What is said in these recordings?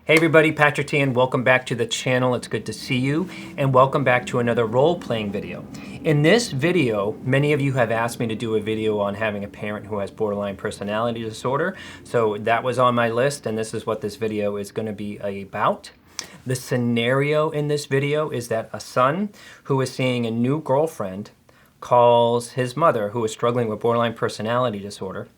Hey everybody, Patrick T, and welcome back to the channel. It's good to see you, and welcome back to another role-playing video. In this video, many of you have asked me to do a video on having a parent who has borderline personality disorder, so that was on my list, and this is what this video is going to be about. The scenario in this video is that a son who is seeing a new girlfriend calls his mother, who is struggling with borderline personality disorder,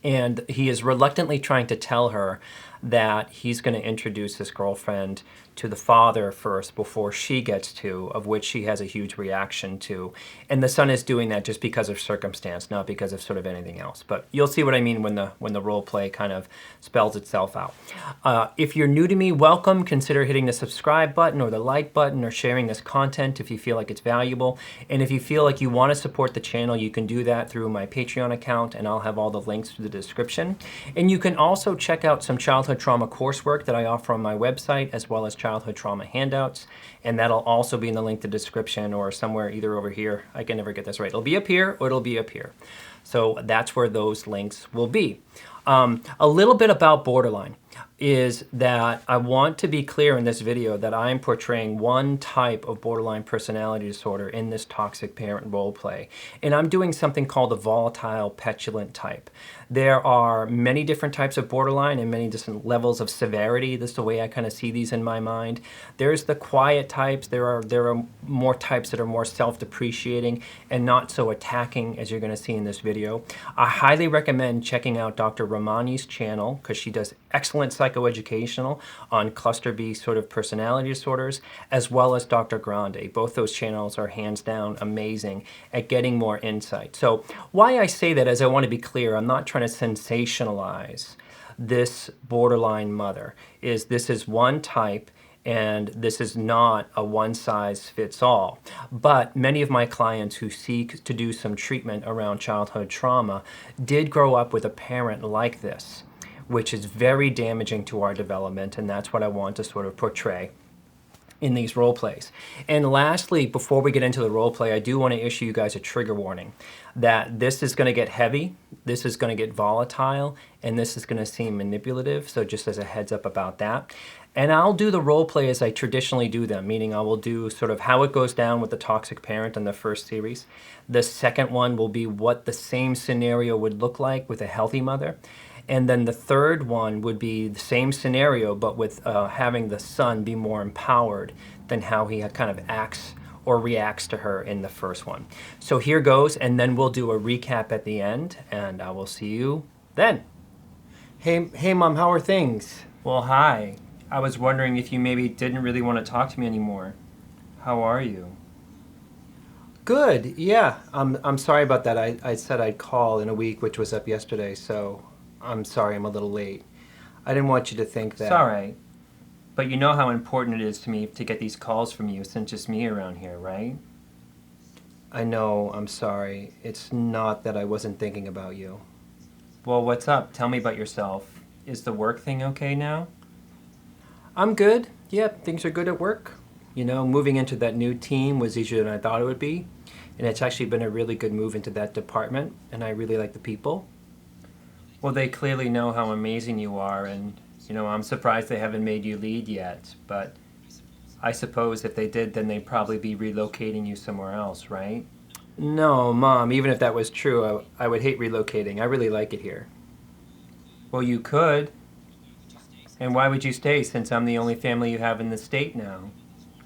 and he is reluctantly trying to tell her that he's going to introduce his girlfriend to the father first before she gets to, of which she has a huge reaction to. And the son is doing that just because of circumstance, not because of sort of anything else. But you'll see what I mean when the role play kind of spells itself out. If you're new to me, welcome. Consider hitting the subscribe button or the like button or sharing this content if you feel like it's valuable. And if you feel like you want to support the channel, you can do that through my Patreon account, and I'll have all the links to the description. And you can also check out some childhood trauma coursework that I offer on my website, as well as childhood trauma handouts, and that'll also be in the link to the description or somewhere either over here. I can never get this right. It'll be up here or it'll be up here. So that's where those links will be. A little bit about borderline is that I want to be clear in this video that I'm portraying one type of borderline personality disorder in this toxic parent role play. And I'm doing something called the volatile petulant type. There are many different types of borderline and many different levels of severity. This is the way I kind of see these in my mind. There's the quiet types. There are more types that are more self-depreciating and not so attacking, as you're going to see in this video. I highly recommend checking out Dr. Ramani's channel because she does excellent psychoeducational on cluster B sort of personality disorders, as well as Dr. Grande. Both those channels are hands down amazing at getting more insight. So why I say that is I want to be clear. I'm not trying to sensationalize this borderline mother. This is one type, and this is not a one-size-fits-all. But many of my clients who seek to do some treatment around childhood trauma did grow up with a parent like this, which is very damaging to our development, and that's what I want to sort of portray in these role plays. And lastly, before we get into the role play, I do want to issue you guys a trigger warning that this is going to get heavy, this is going to get volatile, and this is going to seem manipulative, so just as a heads up about that. And I'll do the role play as I traditionally do them, meaning I will do sort of how it goes down with the toxic parent in the first series. The second one will be what the same scenario would look like with a healthy mother. And then the third one would be the same scenario, but with having the son be more empowered than how he kind of acts or reacts to her in the first one. So here goes, and then we'll do a recap at the end, and I will see you then. Hey Mom, how are things? Well, hi. I was wondering if you maybe didn't really want to talk to me anymore. How are you? Good, yeah. I'm sorry about that. I said I'd call in a week, which was up yesterday, so I'm sorry I'm a little late. I didn't want you to think that. It's all right. But you know how important it is to me to get these calls from you since it's me around here, right? I know, I'm sorry. It's not that I wasn't thinking about you. Well, what's up? Tell me about yourself. Is the work thing okay now? I'm good. Yeah, things are good at work. You know, moving into that new team was easier than I thought it would be. And it's actually been a really good move into that department, and I really like the people. Well, they clearly know how amazing you are, and, you know, I'm surprised they haven't made you lead yet, but I suppose if they did, then they'd probably be relocating you somewhere else, right? No, Mom, even if that was true, I would hate relocating. I really like it here. Well, you could. And why would you stay, since I'm the only family you have in the state now?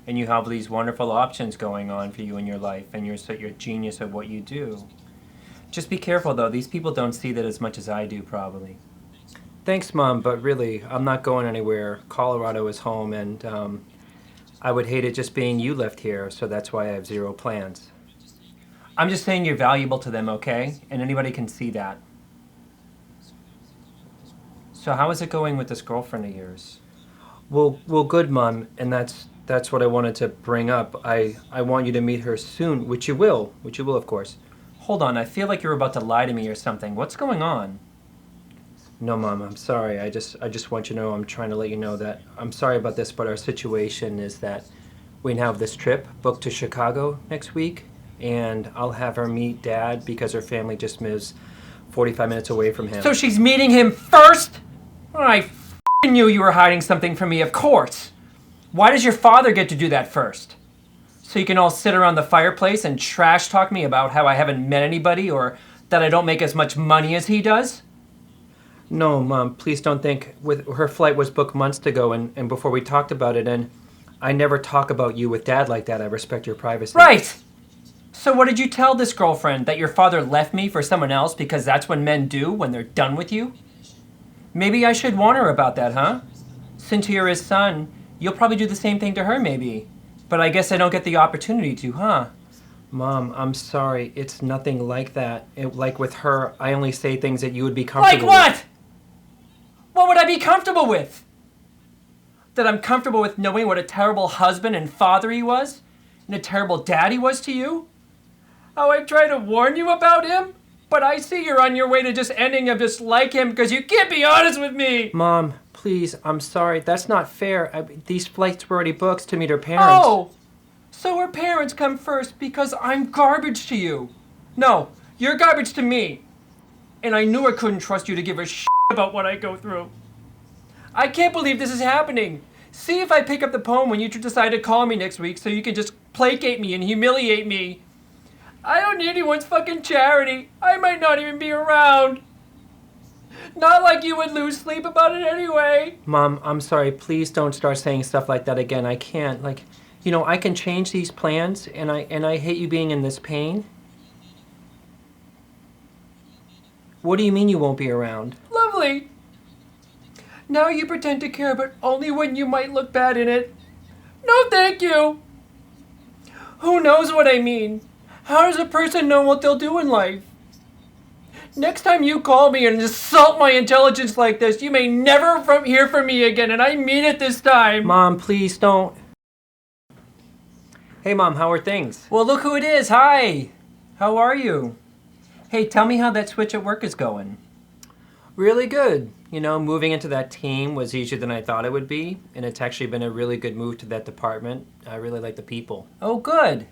And you have these wonderful options going on for you in your life, and you're such a genius at what you do. Just be careful, though. These people don't see that as much as I do, probably. Thanks, Mom, but really, I'm not going anywhere. Colorado is home, and I would hate it just being you left here, so that's why I have zero plans. I'm just saying you're valuable to them, okay? And anybody can see that. So how is it going with this girlfriend of yours? Well, good, Mom, and that's what I wanted to bring up. I want you to meet her soon, which you will, of course. Hold on, I feel like you're about to lie to me or something. What's going on? No, Mom, I'm sorry. I just want you to know, I'm trying to let you know that I'm sorry about this, but our situation is that we now have this trip booked to Chicago next week, and I'll have her meet Dad because her family just moves 45 minutes away from him. So she's meeting him first? I knew you were hiding something from me, of course. Why does your father get to do that first? So you can all sit around the fireplace and trash talk me about how I haven't met anybody or that I don't make as much money as he does? No, Mom, please don't think. Her flight was booked months ago and before we talked about it, and I never talk about you with Dad like that. I respect your privacy. Right! So what did you tell this girlfriend? That your father left me for someone else because that's what men do when they're done with you? Maybe I should warn her about that, huh? Since you're his son, you'll probably do the same thing to her, maybe. But I guess I don't get the opportunity to, huh? Mom, I'm sorry. It's nothing like that. Like with her, I only say things that you would be comfortable with. Like what? What would I be comfortable with? That I'm comfortable with knowing what a terrible husband and father he was? And a terrible dad he was to you? How I try to warn you about him? But I see you're on your way to just ending up just like him because you can't be honest with me. Mom, please, I'm sorry. That's not fair. These flights were already booked to meet her parents. Oh, so her parents come first because I'm garbage to you. No, you're garbage to me. And I knew I couldn't trust you to give a shit about what I go through. I can't believe this is happening. See if I pick up the phone when you decide to call me next week so you can just placate me and humiliate me. I don't need anyone's fucking charity. I might not even be around. Not like you would lose sleep about it anyway. Mom, I'm sorry. Please don't start saying stuff like that again. I can't. I can change these plans, and I hate you being in this pain. What do you mean you won't be around? Lovely. Now you pretend to care, but only when you might look bad in it. No, thank you. Who knows what I mean? How does a person know what they'll do in life? Next time you call me and insult my intelligence like this, you may never hear from me again, and I mean it this time. Mom, please don't. Hey, Mom, how are things? Well, look who it is. Hi. How are you? Hey, tell me how that switch at work is going. Really good. Moving into that team was easier than I thought it would be, and it's actually been a really good move to that department. I really like the people. Oh, good.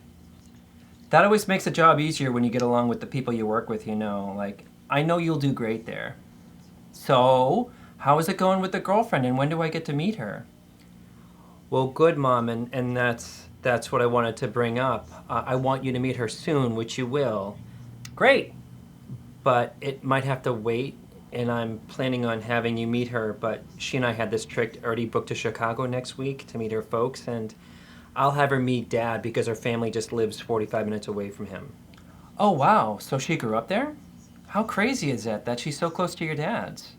That always makes the job easier when you get along with the people you work with, I know you'll do great there. So, how is it going with the girlfriend, and when do I get to meet her? Well, good, Mom, and that's what I wanted to bring up. I want you to meet her soon, which you will. Great. But it might have to wait, and I'm planning on having you meet her, but she and I had this trip already booked to Chicago next week to meet her folks, and I'll have her meet Dad because her family just lives 45 minutes away from him. Oh, wow. So she grew up there? How crazy is that she's so close to your dad's?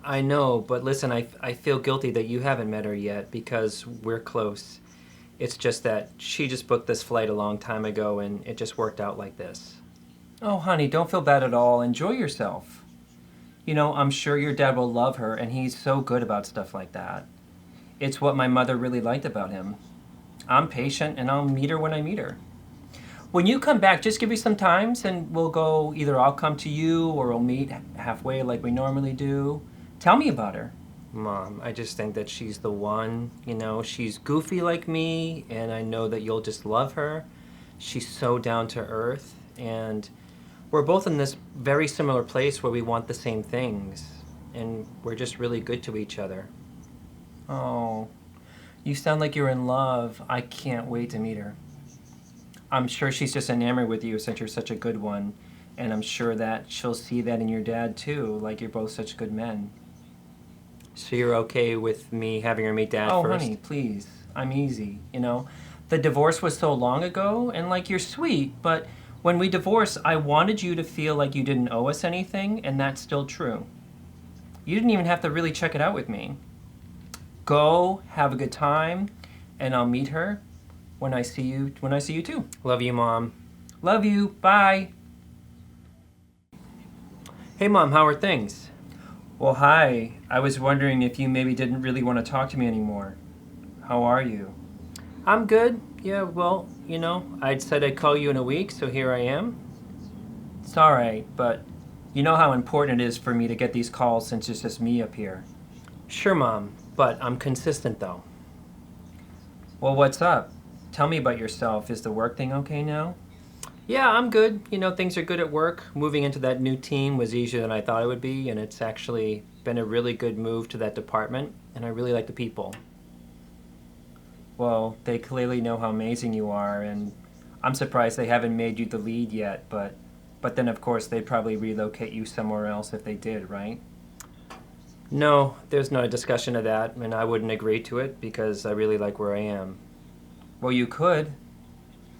I know, but listen, I feel guilty that you haven't met her yet because we're close. It's just that she just booked this flight a long time ago and it just worked out like this. Oh, honey, don't feel bad at all. Enjoy yourself. I'm sure your dad will love her, and he's so good about stuff like that. It's what my mother really liked about him. I'm patient, and I'll meet her when I meet her. When you come back, just give me some times, and we'll go, either I'll come to you, or we'll meet halfway like we normally do. Tell me about her. Mom, I just think that she's the one. She's goofy like me, and I know that you'll just love her. She's so down to earth, and we're both in this very similar place where we want the same things, and we're just really good to each other. Oh, you sound like you're in love. I can't wait to meet her. I'm sure she's just enamored with you since you're such a good one, and I'm sure that she'll see that in your dad too, like you're both such good men. So you're okay with me having her meet Dad first? Oh, honey, please. I'm easy, The divorce was so long ago, and you're sweet, but when we divorced, I wanted you to feel like you didn't owe us anything, and that's still true. You didn't even have to really check it out with me. Go, have a good time, and I'll meet her when I see you too. Love you, Mom. Love you. Bye. Hey, Mom, how are things? Well, hi. I was wondering if you maybe didn't really want to talk to me anymore. How are you? I'm good. Yeah, well, I'd said I'd call you in a week, so here I am. It's all right, but you know how important it is for me to get these calls since it's just me up here. Sure, Mom, but I'm consistent, though. Well, what's up? Tell me about yourself. Is the work thing okay now? Yeah, I'm good. You know, things are good at work. Moving into that new team was easier than I thought it would be, and it's actually been a really good move to that department, and I really like the people. Well, they clearly know how amazing you are, and I'm surprised they haven't made you the lead yet, but then of course they'd probably relocate you somewhere else if they did, right? No, there's no discussion of that, and I wouldn't agree to it because I really like where I am. Well, you could.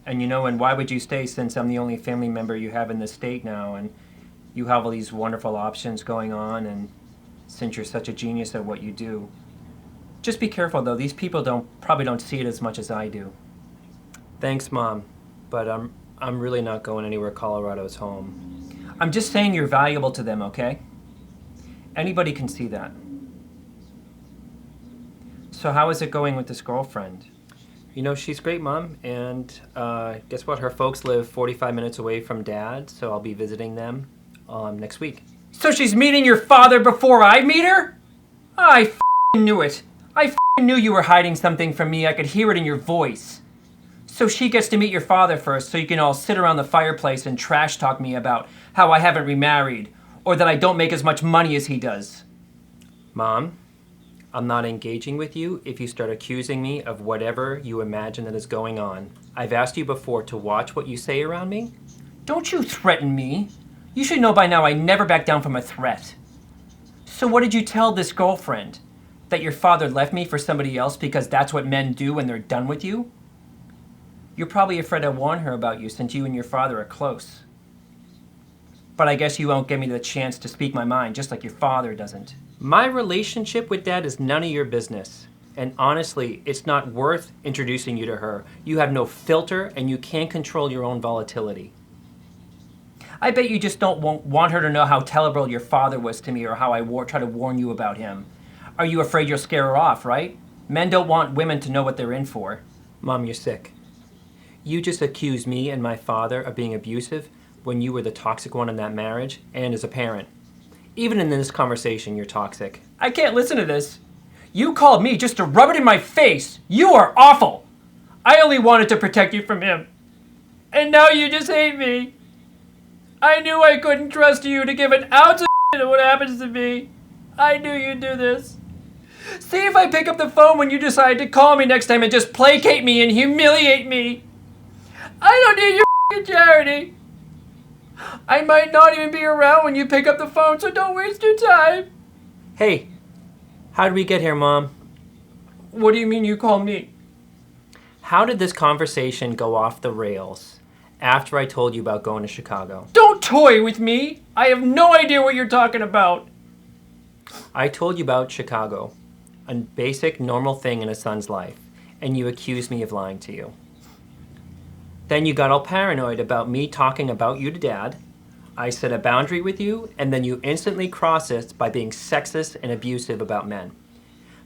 And and why would you stay since I'm the only family member you have in the state now, and you have all these wonderful options going on, and since you're such a genius at what you do. Just be careful though, these people probably don't see it as much as I do. Thanks, Mom, but I'm really not going anywhere. Colorado's home. I'm just saying you're valuable to them, okay? Anybody can see that. So how is it going with this girlfriend? She's great, Mom, and guess what? Her folks live 45 minutes away from Dad, so I'll be visiting them next week. So she's meeting your father before I meet her? I f***ing knew it. I f***ing knew you were hiding something from me. I could hear it in your voice. So she gets to meet your father first so you can all sit around the fireplace and trash talk me about how I haven't remarried or that I don't make as much money as he does. Mom, I'm not engaging with you if you start accusing me of whatever you imagine that is going on. I've asked you before to watch what you say around me. Don't you threaten me. You should know by now I never back down from a threat. So what did you tell this girlfriend? That your father left me for somebody else because that's what men do when they're done with you? You're probably afraid I warn her about you since you and your father are close. But I guess you won't give me the chance to speak my mind just like your father doesn't. My relationship with Dad is none of your business. And honestly, it's not worth introducing you to her. You have no filter and you can't control your own volatility. I bet you just don't want her to know how terrible your father was to me or how I try to warn you about him. Are you afraid you'll scare her off, right? Men don't want women to know what they're in for. Mom, you're sick. You just accused me and my father of being abusive when you were the toxic one in that marriage and as a parent. Even in this conversation, you're toxic. I can't listen to this. You called me just to rub it in my face. You are awful. I only wanted to protect you from him. And now you just hate me. I knew I couldn't trust you to give an ounce of to what happens to me. I knew you'd do this. See if I pick up the phone when you decide to call me next time and just placate me and humiliate me. I don't need your charity. I might not even be around when you pick up the phone, so don't waste your time. Hey, how did we get here, Mom? What do you mean you called me? How did this conversation go off the rails after I told you about going to Chicago? Don't toy with me. I have no idea what you're talking about. I told you about Chicago, a basic, normal thing in a son's life, and you accused me of lying to you. Then you got all paranoid about me talking about you to Dad. I set a boundary with you, and then you instantly crossed it by being sexist and abusive about men.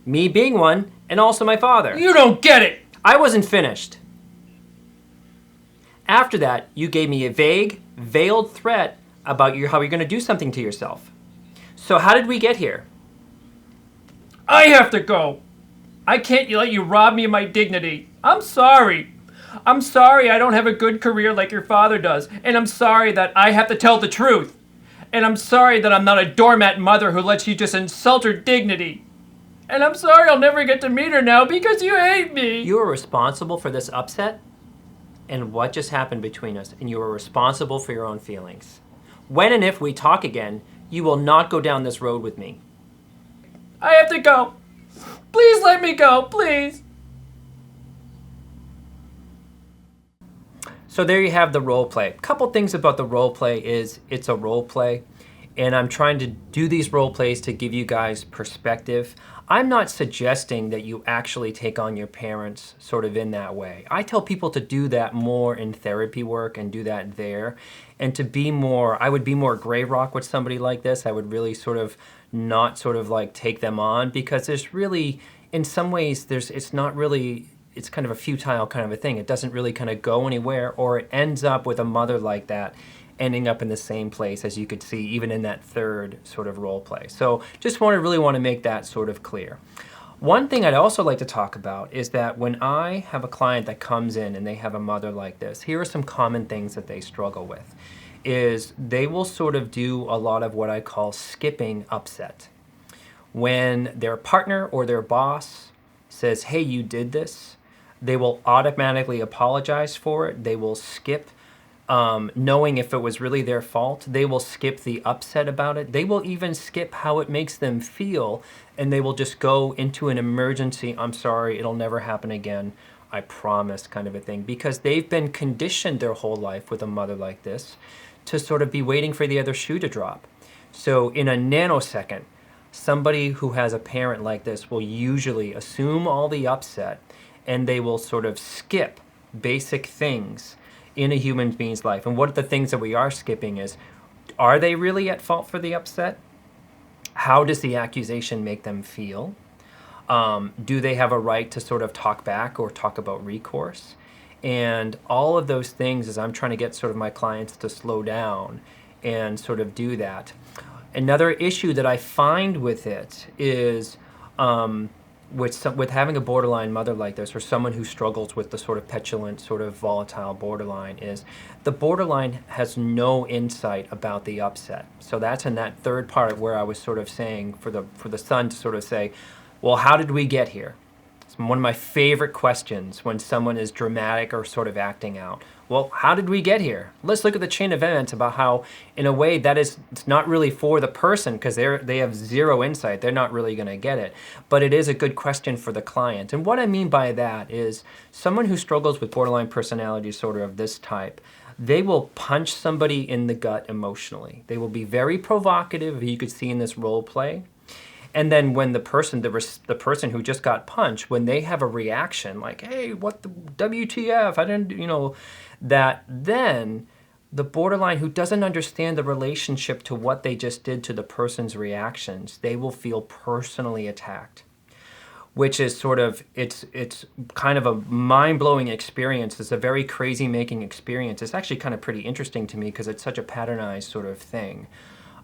Me being one, and also my father. You don't get it! I wasn't finished. After that, you gave me a vague, veiled threat about how you're going to do something to yourself. So how did we get here? I have to go. I can't let you rob me of my dignity. I'm sorry. I'm sorry I don't have a good career like your father does. And I'm sorry that I have to tell the truth. And I'm sorry that I'm not a doormat mother who lets you just insult her dignity. And I'm sorry I'll never get to meet her now because you hate me. You are responsible for this upset and what just happened between us. And you are responsible for your own feelings. When and if we talk again, you will not go down this road with me. I have to go. Please let me go, please. So there you have the role play. A couple things about the role play is it's a role play, and I'm trying to do these role plays to give you guys perspective. I'm not suggesting that you actually take on your parents sort of in that way. I tell people to do that more in therapy work and do that there, and to be more, I would be more gray rock with somebody like this. I would really sort of not sort of like take them on, because there's really, in some ways, it's not really, it's kind of a futile kind of a thing. It doesn't really kind of go anywhere, or it ends up with a mother like that ending up in the same place, as you could see even in that third sort of role play. So just really want to make that sort of clear. One thing I'd also like to talk about is that when I have a client that comes in and they have a mother like this, here are some common things that they struggle with. Is they will sort of do a lot of what I call skipping upset. When their partner or their boss says, hey, you did this, they will automatically apologize for it. They will skip knowing if it was really their fault. They will skip the upset about it. They will even skip how it makes them feel, and they will just go into an emergency, I'm sorry, it'll never happen again, I promise, kind of a thing, because they've been conditioned their whole life with a mother like this to sort of be waiting for the other shoe to drop. So in a nanosecond, somebody who has a parent like this will usually assume all the upset, and they will sort of skip basic things in a human being's life. And what are the things that we are skipping is, are they really at fault for the upset? How does the accusation make them feel? Do they have a right to sort of talk back or talk about recourse? And all of those things, as I'm trying to get sort of my clients to slow down and sort of do that. Another issue that I find with it is with having a borderline mother like this, or someone who struggles with the sort of petulant, sort of volatile borderline, is the borderline has no insight about the upset. So that's in that third part where I was sort of saying for the son to sort of say, well, how did we get here? It's one of my favorite questions when someone is dramatic or sort of acting out. Well, how did we get here? Let's look at the chain of events about how, in a way, that is, it's not really for the person because they have zero insight. They're not really going to get it. But it is a good question for the client. And what I mean by that is someone who struggles with borderline personality disorder of this type, they will punch somebody in the gut emotionally. They will be very provocative, you could see in this role play. And then when the person who just got punched, when they have a reaction like, hey, what the WTF, I didn't, that then the borderline who doesn't understand the relationship to what they just did to the person's reactions, they will feel personally attacked, which is sort of, it's kind of a mind-blowing experience. It's a very crazy-making experience. It's actually kind of pretty interesting to me because it's such a patternized sort of thing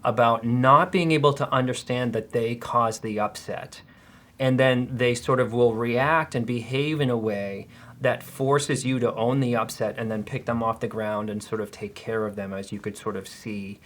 about not being able to understand that they caused the upset. And then they sort of will react and behave in a way that forces you to own the upset and then pick them off the ground and sort of take care of them, as you could sort of see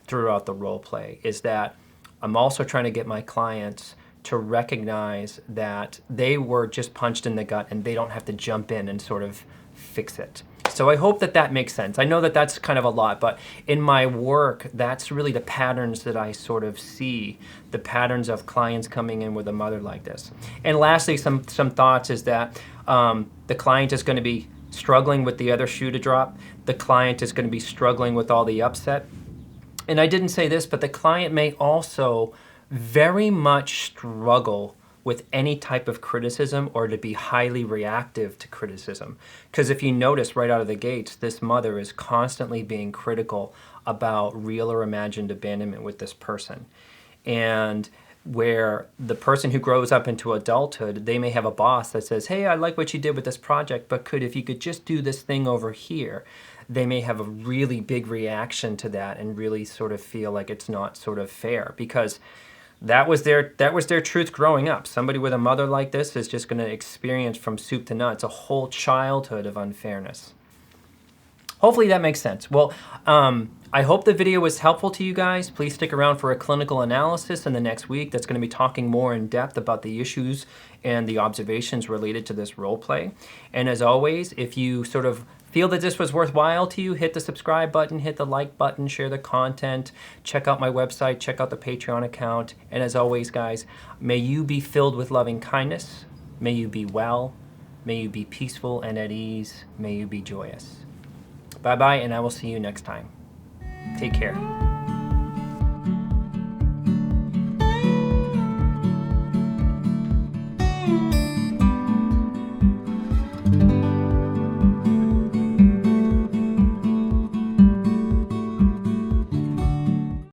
throughout the role play. Is that I'm also trying to get my clients to recognize that they were just punched in the gut and they don't have to jump in and sort of fix it. So I hope that that makes sense. I know that that's kind of a lot, but in my work, that's really the patterns that I sort of see, the patterns of clients coming in with a mother like this. And lastly, some thoughts is that the client is going to be struggling with the other shoe to drop. The client is going to be struggling with all the upset. And I didn't say this, but the client may also very much struggle with any type of criticism or to be highly reactive to criticism. Because if you notice right out of the gates, this mother is constantly being critical about real or imagined abandonment with this person. And where the person who grows up into adulthood, they may have a boss that says, hey, I like what you did with this project, but if you could just do this thing over here, they may have a really big reaction to that and really sort of feel like it's not sort of fair, because that was their truth growing up. Somebody with a mother like this is just going to experience from soup to nuts a whole childhood of unfairness. Hopefully that makes sense. Well, I hope the video was helpful to you guys. Please stick around for a clinical analysis in the next week that's going to be talking more in depth about the issues and the observations related to this role play. And as always, if you sort of feel that this was worthwhile to you, hit the subscribe button, hit the like button, share the content, check out my website, check out the Patreon account. And as always, guys, may you be filled with loving kindness. May you be well. May you be peaceful and at ease. May you be joyous. Bye-bye, and I will see you next time. Take care.